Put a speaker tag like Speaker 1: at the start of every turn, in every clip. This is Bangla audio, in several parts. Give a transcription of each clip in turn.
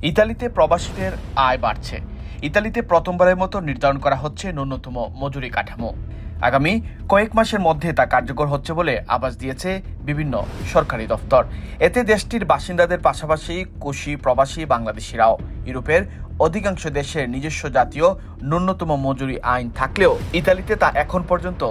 Speaker 1: ইতালিতে প্রবাসীদের আয় বাড়ছে। ইতালিতে প্রথমবারের মতো নির্ধারণ করা হচ্ছে ন্যূনতম মজুরি কাঠামো। আগামী কয়েক মাসের মধ্যে তা কার্যকর হচ্ছে বলে আভাস দিয়েছে বিভিন্ন সরকারি দফতর। এতে দেশটির বাসিন্দাদের পাশাপাশি কুশি প্রবাসী বাংলাদেশিরাও। ইউরোপের অধিকাংশ দেশের নিজস্ব জাতীয় ন্যূনতম মজুরি আইন থাকলেও ইতালিতে তা এখন পর্যন্ত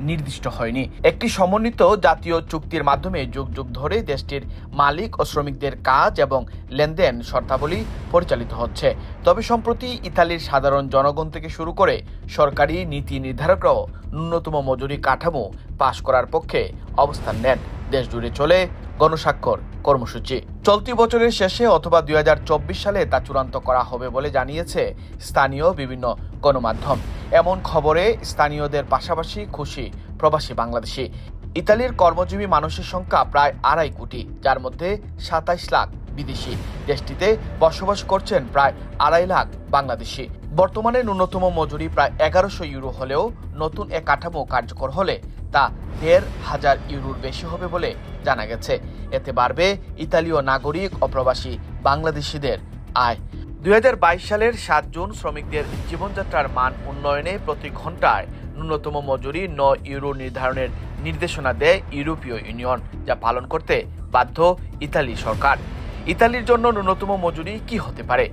Speaker 1: নির্দিষ্ট হয়নি। একটি সমন্বিত জাতীয় চুক্তির মাধ্যমে যুগ যুগ ধরে দেশটির মালিক ও শ্রমিকদের কাজ এবং লেনদেন শর্তাবলী পরিচালিত হচ্ছে। তবে সম্প্রতি ইতালির সাধারণ জনগণ থেকে শুরু করে সরকারি নীতি নির্ধারকরাও ন্যূনতম মজুরি কাঠামো পাশ করার পক্ষে অবস্থান নেন। দেশ জুড়ে চলে গণস্বাক্ষর কর্মসূচি। চলতি বছরের শেষে অথবা 2024 সালে তা চূড়ান্ত করা হবে বলে জানিয়েছে স্থানীয় বিভিন্ন গণমাধ্যম। এমন খবরে স্থানীয়দের পাশাপাশি খুশি প্রবাসী বাংলাদেশি। ইতালির কর্মজীবী মানুষের সংখ্যা প্রায় 2.5 কোটি, যার মধ্যে 27 লাখ বিদেশি। দেশটিতে বসবাস করছেন প্রায় 2.5 লাখ বাংলাদেশি। বর্তমানে ন্যূনতম মজুরি প্রায় 1100 ইউরো হলেও নতুন এ কাঠামো কার্যকর হলে তা 1,500 ইউরোর বেশি হবে বলে জানা গেছে। এতে বাড়বে ইতালীয় নাগরিক ও প্রবাসী বাংলাদেশিদের আয়। 2022 সালের 7 জুন শ্রমিকদের জীবনযাত্রার মান উন্নয়নে প্রতি ঘন্টায় ন্যূনতম মজুরি 9 ইউরো নির্ধারণের নির্দেশনা দেয় ইউরোপীয় ইউনিয়ন, যা পালন করতে বাধ্য ইতালি সরকার। ইতালির জন্য ন্যূনতম মজুরি কি হতে পারে?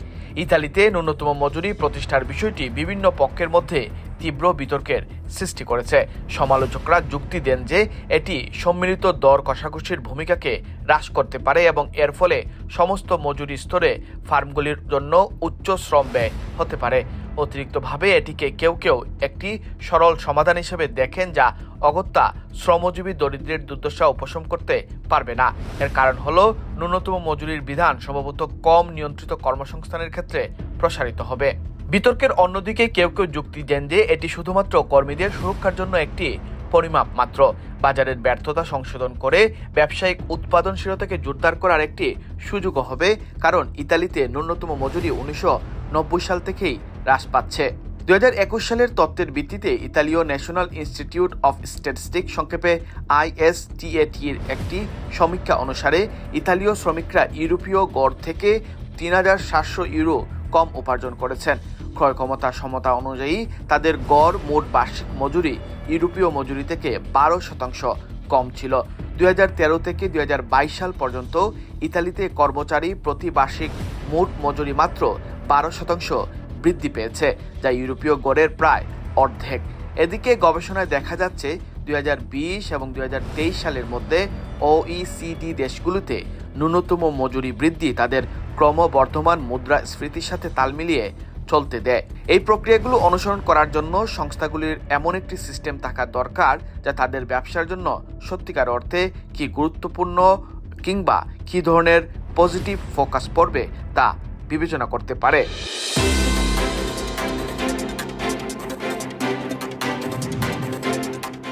Speaker 1: ইতালিতে ন্যূনতম মজুরি প্রতিষ্ঠার বিষয়টি বিভিন্ন পক্ষের মধ্যে তীব্র বিতর্কের সৃষ্টি করেছে। সমালোচকরা যুক্তি দেন যে এটি সম্মিলিত দর কষাকষির ভূমিকাকে হ্রাস করতে পারে এবং এর ফলে সমস্ত মজুরি স্তরে ফার্মগুলির জন্য উচ্চ শ্রম ব্যয় হতে পারে। অতিরিক্তভাবে এটিকে কেউ কেউ একটি সরল সমাধান হিসেবে দেখেন, যা অগত্যা শ্রমজীবী দরিদ্রের দুর্দশা উপশম করতে পারবে না। এর কারণ হলো ন্যূনতম মজুরির বিধান সম্ভবত কম নিয়ন্ত্রিত কর্মসংস্থানের ক্ষেত্রে প্রসারিত হবে। বিতর্কের অন্যদিকে কেউ কেউ যুক্তি দেন যে এটি শুধুমাত্র কর্মীদের সুরক্ষার জন্য একটি পরিমাপ মাত্র। বাজারের ব্যর্থতা সংশোধন করে ব্যবসায়িক উৎপাদনশীলতাকে জোরদার করার একটি সুযোগও হবে, কারণ ইতালিতে ন্যূনতম মজুরি 1990 সাল থেকেই হ্রাস পাচ্ছে। 2021 সালের তথ্যের ভিত্তিতে ইতালীয় ন্যাশনাল ইনস্টিটিউট অফ স্ট্যাটিস্টিক্স সংক্ষেপে ISTAT-এর একটি সমীক্ষা অনুসারে ইতালীয় শ্রমিকরা ইউরোপীয় গড় থেকে 3,700 ইউরো কম উপার্জন করেছেন। ক্রয় ক্ষমতা সমতা অনুযায়ী তাদের গড় মোট বার্ষিক মজুরি ইউরোপীয় মজুরি থেকে 12% কম ছিল। 2013 থেকে 2022 সাল পর্যন্ত ইতালিতে কর্মচারী প্রতি বার্ষিক মোট মজুরি মাত্র 12% বৃদ্ধি পেয়েছে, যা ইউরোপীয় গড়ের প্রায় অর্ধেক। এদিকে গবেষণায় দেখা যাচ্ছে 2020 এবং 2023 সালের মধ্যে OECD দেশগুলোতে ন্যূনতম মজুরি বৃদ্ধি তাদের ক্রমবর্ধমান মুদ্রাস্ফীতির সাথে তাল মিলিয়ে চলতে দেয়। এই প্রক্রিয়াগুলো অনুসরণ করার জন্য সংস্থাগুলির এমন একটি সিস্টেম থাকা দরকার যা তাদের ব্যবসার জন্য সত্যিকার অর্থে কি গুরুত্বপূর্ণ কিংবা কী ধরনের পজিটিভ ফোকাস পড়বে তা বিবেচনা করতে পারে।